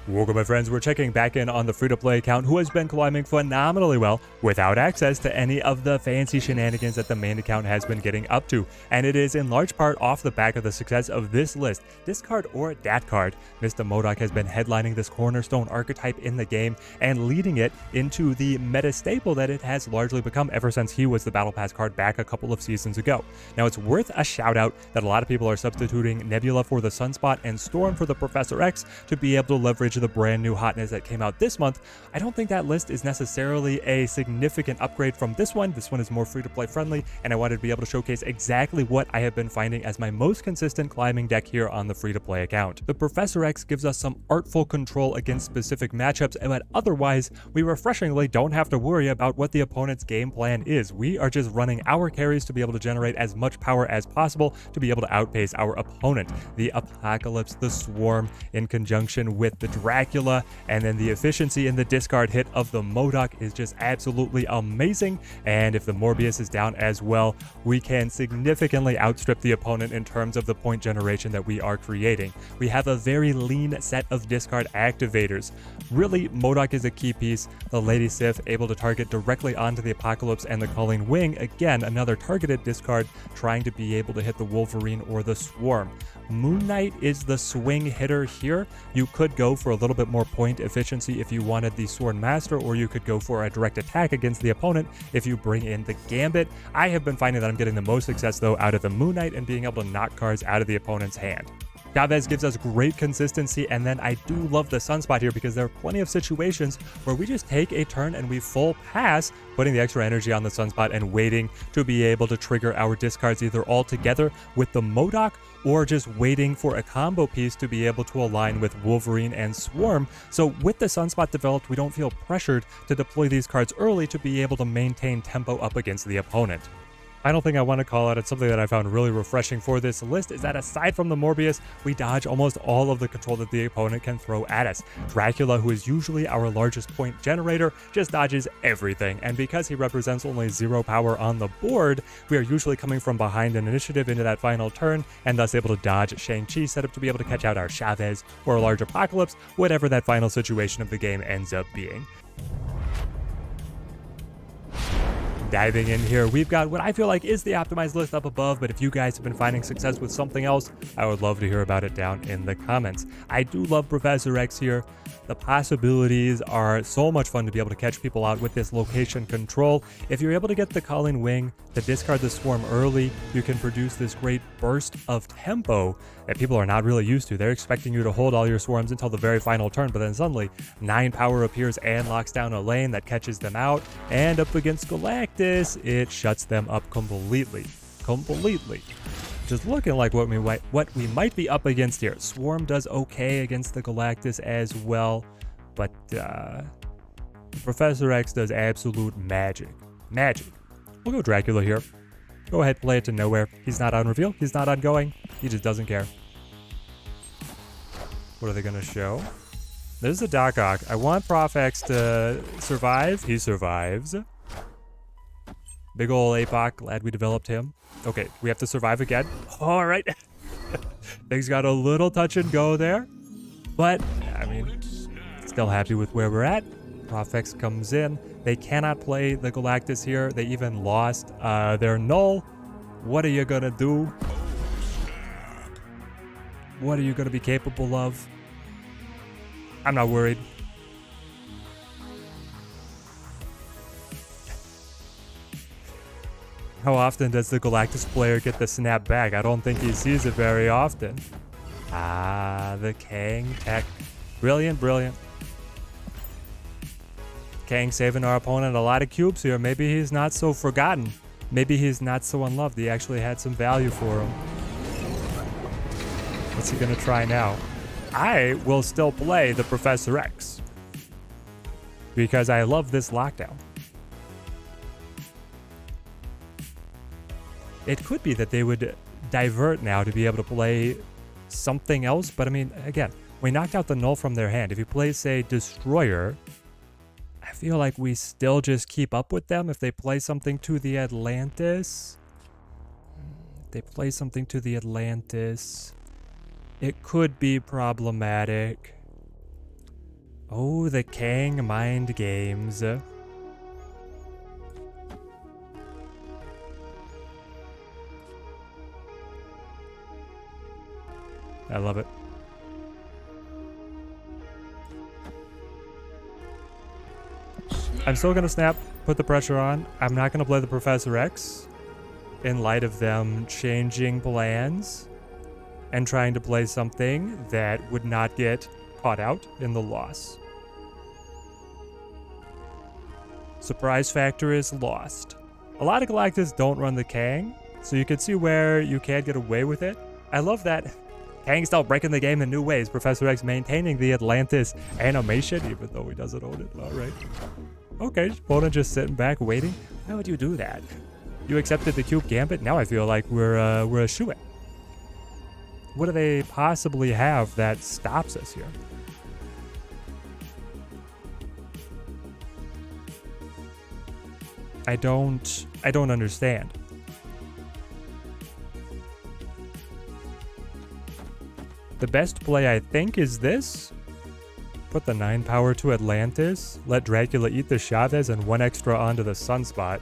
Welcome my friends, we're checking back in on the free-to-play account who has been climbing phenomenally well without access to any of the fancy shenanigans that the main account has been getting up to. And it is in large part off the back of the success of this list. This card or that card, Mr. Modok has been headlining this cornerstone archetype in the game and leading it into the meta staple that it has largely become ever since he was the Battle Pass card back a couple of seasons ago. Now it's worth a shout out that a lot of people are substituting Nebula for the Sunspot and Storm for the Professor X to be able to leverage the brand new hotness that came out this month. I don't think that list is necessarily a significant upgrade from this one. This one is more free-to-play friendly, and I wanted to be able to showcase exactly what I have been finding as my most consistent climbing deck here on the free-to-play account. The Professor X gives us some artful control against specific matchups, but otherwise, we refreshingly don't have to worry about what the opponent's game plan is. We are just running our carries to be able to generate as much power as possible to be able to outpace our opponent. The Apocalypse, the Swarm, in conjunction with the Dracula, and then the efficiency in the discard hit of the Modok is just absolutely amazing. And if the Morbius is down as well, we can significantly outstrip the opponent in terms of the point generation that we are creating. We have a very lean set of discard activators. Really, Modok is a key piece. The Lady Sif able to target directly onto the Apocalypse and the Culling Wing. Again, another targeted discard trying to be able to hit the Wolverine or the Swarm. Moon Knight is the swing hitter here. You could go for a little bit more point efficiency if you wanted the Sword Master, or you could go for a direct attack against the opponent if you bring in the Gambit. I have been finding that I'm getting the most success though out of the Moon Knight and being able to knock cards out of the opponent's hand. Chavez gives us great consistency, and then I do love the Sunspot here because there are plenty of situations where we just take a turn and we full pass, putting the extra energy on the Sunspot and waiting to be able to trigger our discards either all together with the Modok or just waiting for a combo piece to be able to align with Wolverine and Swarm. So with the Sunspot developed, we don't feel pressured to deploy these cards early to be able to maintain tempo up against the opponent. Final thing I want to call out, it's something that I found really refreshing for this list, is that aside from the Morbius, we dodge almost all of the control that the opponent can throw at us. Dracula, who is usually our largest point generator, just dodges everything, and because he represents only 0 power on the board, we are usually coming from behind an initiative into that final turn, and thus able to dodge Shang-Chi set up to be able to catch out our Chavez or a large Apocalypse, whatever that final situation of the game ends up being. Diving in here, we've got what I feel like is the optimized list up above, but if you guys have been finding success with something else, I would love to hear about it down in the comments. I do love Professor X here. The possibilities are so much fun to be able to catch people out with this location control. If you're able to get the Culling Wing to discard the Swarm early, you can produce this great burst of tempo that people are not really used to. They're expecting you to hold all your Swarms until the very final turn, but then suddenly 9 power appears and locks down a lane that catches them out, and up against Galactus, it shuts them up completely. Just looking like what we might be up against here. Swarm does okay against the Galactus as well, but Professor X does absolute magic. We'll go Dracula here. Go ahead, play it to nowhere. He's not on reveal, he's not ongoing, he just doesn't care. What are they gonna show? There's a Doc Ock. I want Prof X to survive. He survives. Big ol' Apoc, glad we developed him. Okay, we have to survive again. All right. Things got a little touch and go there. But, I mean, still happy with where we're at. Prof X comes in. They cannot play the Galactus here. They even lost their null. What are you gonna do? What are you gonna be capable of? I'm not worried. How often does the Galactus player get the snap back? I don't think he sees it very often. Ah, the Kang tech. Brilliant. Kang saving our opponent a lot of cubes here. Maybe he's not so forgotten. Maybe he's not so unloved. He actually had some value for him. What's he gonna try now? I will still play the Professor X because I love this lockdown. It could be that they would divert now to be able to play something else, but I mean, again, we knocked out the null from their hand. If you play, say, Destroyer, I feel like we still just keep up with them. If they play something to the Atlantis, it could be problematic. Oh, the Kang mind games. I love it. I'm still gonna snap, put the pressure on. I'm not gonna play the Professor X in light of them changing plans and trying to play something that would not get caught out in the loss. Surprise factor is lost. A lot of Galactus don't run the Kang, so you can see where you can't get away with it. I love that Kang's still breaking the game in new ways. Professor X maintaining the Atlantis animation, even though he doesn't own it. All right. Okay, opponent just sitting back waiting. Why would you do that? You accepted the Cube Gambit. Now I feel like we're a shoo-in. What do they possibly have that stops us here? I don't understand. The best play, I think, is this. Put the 9 power to Atlantis, let Dracula eat the Chavez, and 1 extra onto the Sunspot.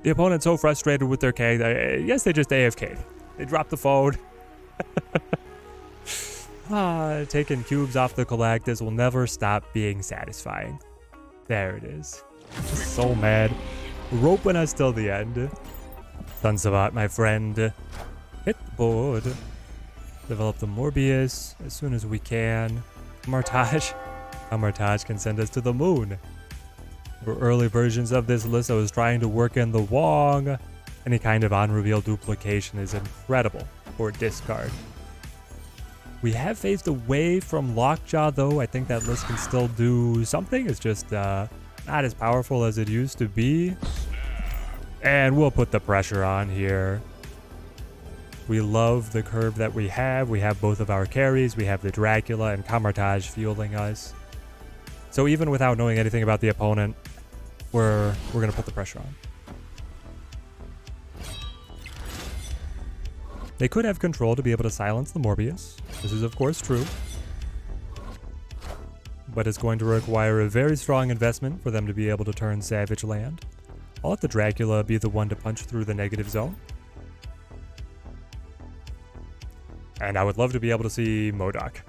The opponent's so frustrated with their Kang, I guess they just AFK'd. They dropped the phone. Taking cubes off the Galactus will never stop being satisfying. There it is. So mad. Roping us till the end. Sunspot, my friend. Hit the board. Develop the Morbius as soon as we can. Martage can send us to the moon. For early versions of this list, I was trying to work in the Wong. Any kind of on-reveal duplication is incredible for discard. We have phased away from Lockjaw, though. I think that list can still do something. It's just not as powerful as it used to be. And we'll put the pressure on here. We love the curve that we have. We have both of our carries. We have the Dracula and Camartage fueling us. So even without knowing anything about the opponent, we're going to put the pressure on. They could have control to be able to silence the Morbius. This is of course true. But it's going to require a very strong investment for them to be able to turn Savage Land. I'll let the Dracula be the one to punch through the negative zone. And I would love to be able to see Modok.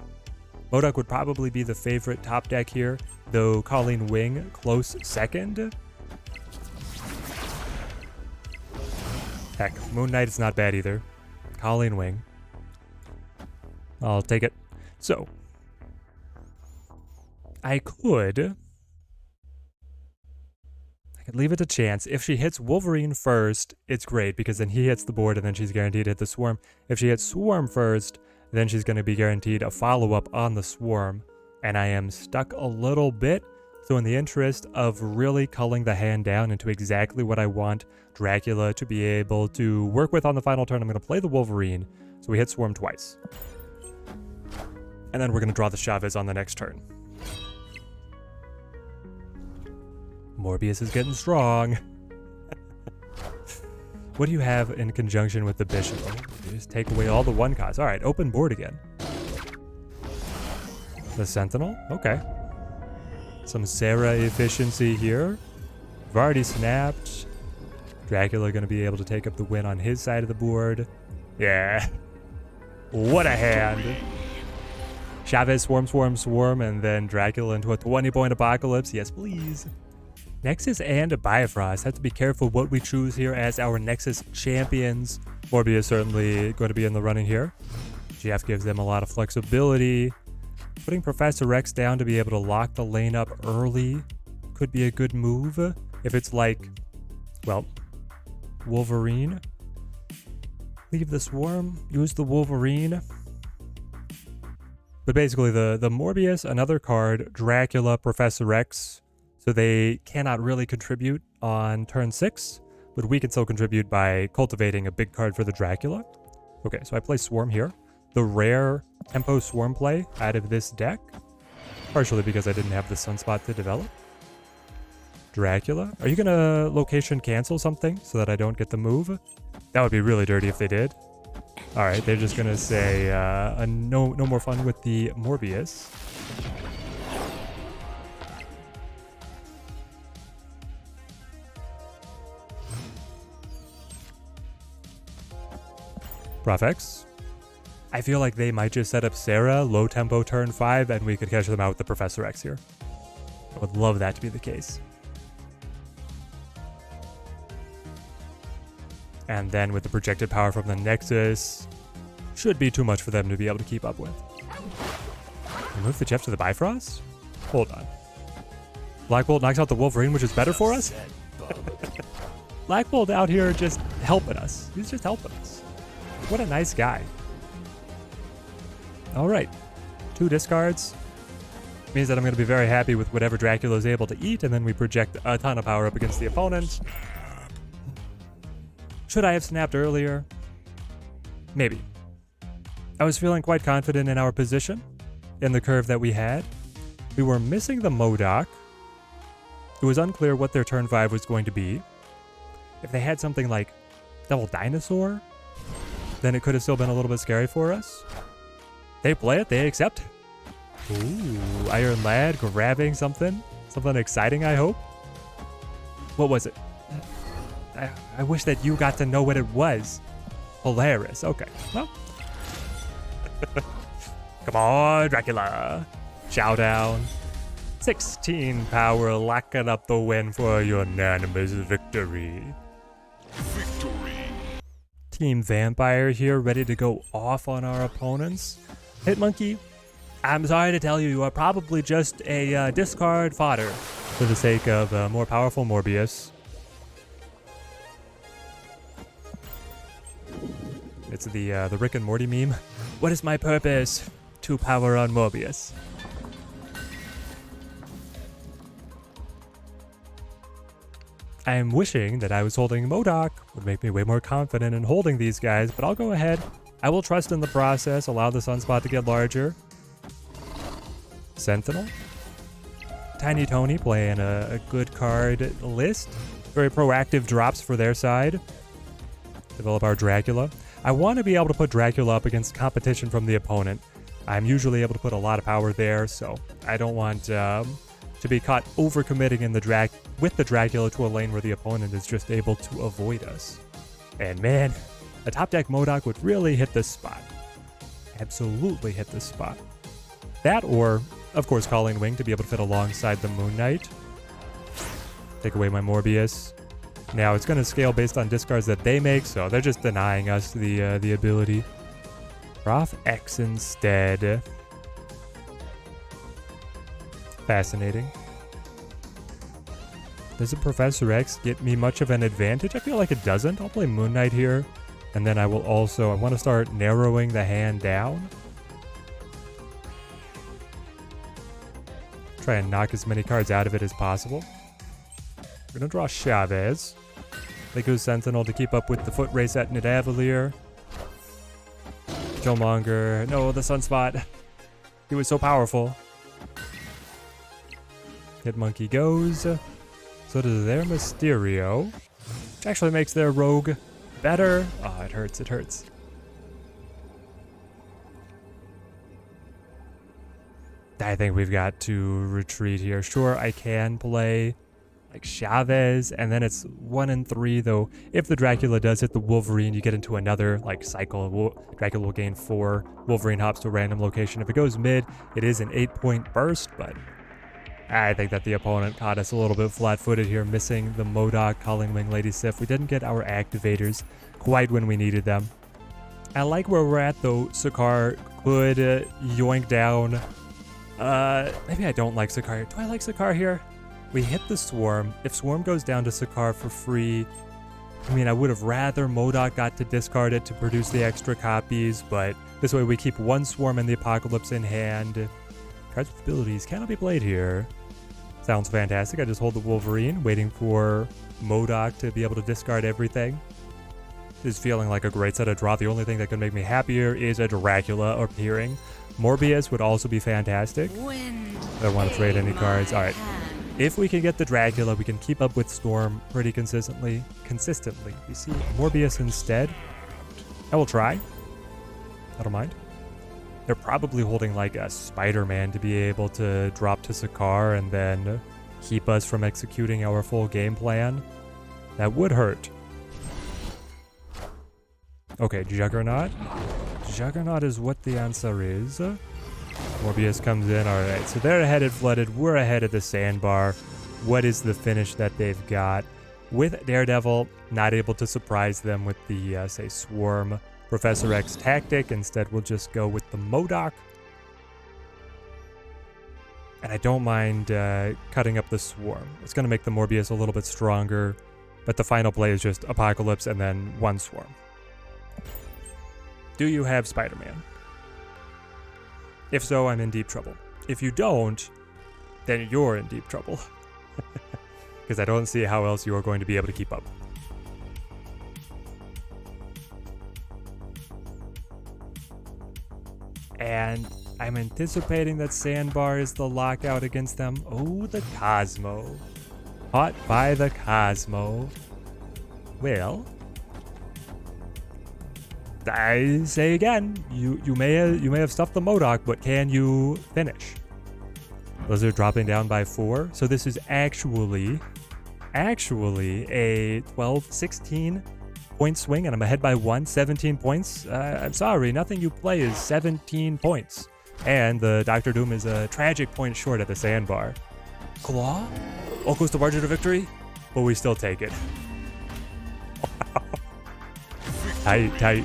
Modok would probably be the favorite top deck here, though Colleen Wing close second. Heck, Moon Knight is not bad either. Colleen Wing. I'll take it. So, I could leave it to chance. If she hits Wolverine first, it's great because then he hits the board and then she's guaranteed to hit the Swarm. If she hits Swarm first, then she's going to be guaranteed a follow-up on the Swarm. And I am stuck a little bit. So in the interest of really culling the hand down into exactly what I want Dracula to be able to work with on the final turn, I'm going to play the Wolverine. So we hit Swarm twice. And then we're going to draw the Chavez on the next turn. Morbius is getting strong. What do you have in conjunction with the Bishop? Oh, you just take away all the 1 costs. All right, open board again. The Sentinel? Okay. Some Sera efficiency here. We've already snapped. Dracula going to be able to take up the win on his side of the board. Yeah. What a hand. Chavez, Swarm, Swarm, Swarm, and then Dracula into a 20-point apocalypse. Yes, please. Nexus and Bifrost. Have to be careful what we choose here as our Nexus champions. Morbius certainly going to be in the running here. GF gives them a lot of flexibility. Putting Professor X down to be able to lock the lane up early could be a good move. If it's like, well, Wolverine. Leave the Swarm, use the Wolverine. But basically the Morbius, another card, Dracula, Professor X. So they cannot really contribute on turn 6, but we can still contribute by cultivating a big card for the Dracula. Okay, so I play Swarm here. The rare tempo Swarm play out of this deck, partially because I didn't have the Sunspot to develop. Dracula, are you gonna location cancel something so that I don't get the move? That would be really dirty if they did. All right, they're just gonna say no more fun with the Morbius. Prof X. I feel like they might just set up Sera, low tempo turn 5, and we could catch them out with the Professor X here. I would love that to be the case. And then with the projected power from the Nexus, should be too much for them to be able to keep up with. Remove the Jeff to the Bifrost? Hold on. Black Bolt knocks out the Wolverine, which is better for us? Black Bolt out here just helping us. He's just helping us. What a nice guy. Alright. 2 discards. Means that I'm going to be very happy with whatever Dracula is able to eat, and then we project a ton of power up against the opponent. Should I have snapped earlier? Maybe. I was feeling quite confident in our position, in the curve that we had. We were missing the Modok. It was unclear what their turn 5 was going to be. If they had something like Double Dinosaur, then it could have still been a little bit scary for us. They play it, they accept. Ooh, Iron Lad grabbing something. Something exciting, I hope. What was it? I wish that you got to know what it was. Hilarious. Okay, well. Come on, Dracula. Showdown. 16 power, locking up the win for unanimous victory. Team Vampire here, ready to go off on our opponents. Hitmonkey, I'm sorry to tell you, you are probably just a discard fodder for the sake of more powerful Morbius. It's the Rick and Morty meme. What is my purpose? To power on Morbius. I am wishing that I was holding Modok. Would make me way more confident in holding these guys, but I'll go ahead. I will trust in the process, allow the sunspot to get larger. Sentinel. Tiny Tony playing a good card list. Very proactive drops for their side. Develop our Dracula. I want to be able to put Dracula up against competition from the opponent. I'm usually able to put a lot of power there, so I don't want to be caught overcommitting in with the Dracula to a lane where the opponent is just able to avoid us. And man, a top deck Modok would really hit this spot. Absolutely hit this spot. That or, of course, Calling Wing to be able to fit alongside the Moon Knight. Take away my Morbius. Now it's going to scale based on discards that they make, so they're just denying us the ability. Prof X instead. Fascinating. Does a Professor X get me much of an advantage? I feel like it doesn't. I'll play Moon Knight here. And then I will also, I want to start narrowing the hand down. Try and knock as many cards out of it as possible. We're going to draw Chavez. They go Sentinel to keep up with the foot race at Nidavellir. Killmonger. No, the Sunspot. He was so powerful. Hitmonkey goes. So does their Mysterio. Which actually makes their Rogue better. Oh, it hurts, it hurts. I think we've got to retreat here. Sure, I can play like Chavez, and then it's 1 and 3, though. If the Dracula does hit the Wolverine, you get into another like cycle. Dracula will gain 4. Wolverine hops to a random location. If it goes mid, it is an 8-point burst, but I think that the opponent caught us a little bit flat-footed here, missing the Modok, Calling Wing, Lady Sif. We didn't get our activators quite when we needed them. I like where we're at, though. Sakaar could yoink down. Maybe I don't like Sakaar here. Do I like Sakaar here? We hit the Swarm. If Swarm goes down to Sakaar for free, I mean, I would have rather Modok got to discard it to produce the extra copies, but this way we keep 1 Swarm in the Apocalypse in hand. Cards with abilities cannot be played here. Sounds fantastic. I just hold the Wolverine, waiting for Modok to be able to discard everything. This is feeling like a great set of draw. The only thing that could make me happier is a Dracula appearing. Morbius would also be fantastic. I don't want to trade any cards. All right. If we can get the Dracula, we can keep up with Storm pretty consistently. We see Morbius instead. I will try. I don't mind. They're probably holding like a Spider-Man to be able to drop to Sakaar and then keep us from executing our full game plan. That would hurt. Okay, Juggernaut. Juggernaut is what the answer is. Morbius comes in. All right, so they're ahead at Flooded. We're ahead at the Sandbar. What is the finish that they've got? With Daredevil, not able to surprise them with the, say, Swarm Professor X tactic. Instead, we'll just go with the Modok. And I don't mind cutting up the Swarm. It's going to make the Morbius a little bit stronger. But the final play is just Apocalypse and then one Swarm. Do you have Spider-Man? If so, I'm in deep trouble. If you don't, then you're in deep trouble. Because I don't see how else you are going to be able to keep up. And I'm anticipating that Sandbar is the lockout against them. Oh, the Cosmo. Caught by the Cosmo. Well, I say again, you may have stuffed the Modok, but can you finish? Those are dropping down by 4. So this is actually a 12-16 point swing, and I'm ahead by 17 points. I'm sorry, nothing you play is 17 points. And the Doctor Doom is a tragic point short at the Sandbar. Claw? All goes to margin of victory, but we still take it. Tight.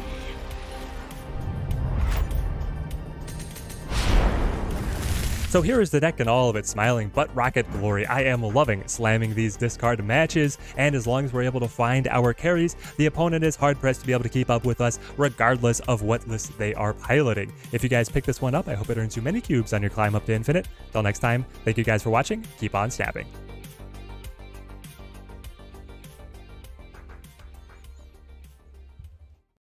So here is the deck in all of its smiling but rocket glory. I am loving slamming these discard matches, and as long as we're able to find our carries, the opponent is hard-pressed to be able to keep up with us regardless of what list they are piloting. If you guys pick this one up, I hope it earns you many cubes on your climb up to infinite. Till next time, thank you guys for watching. Keep on snapping.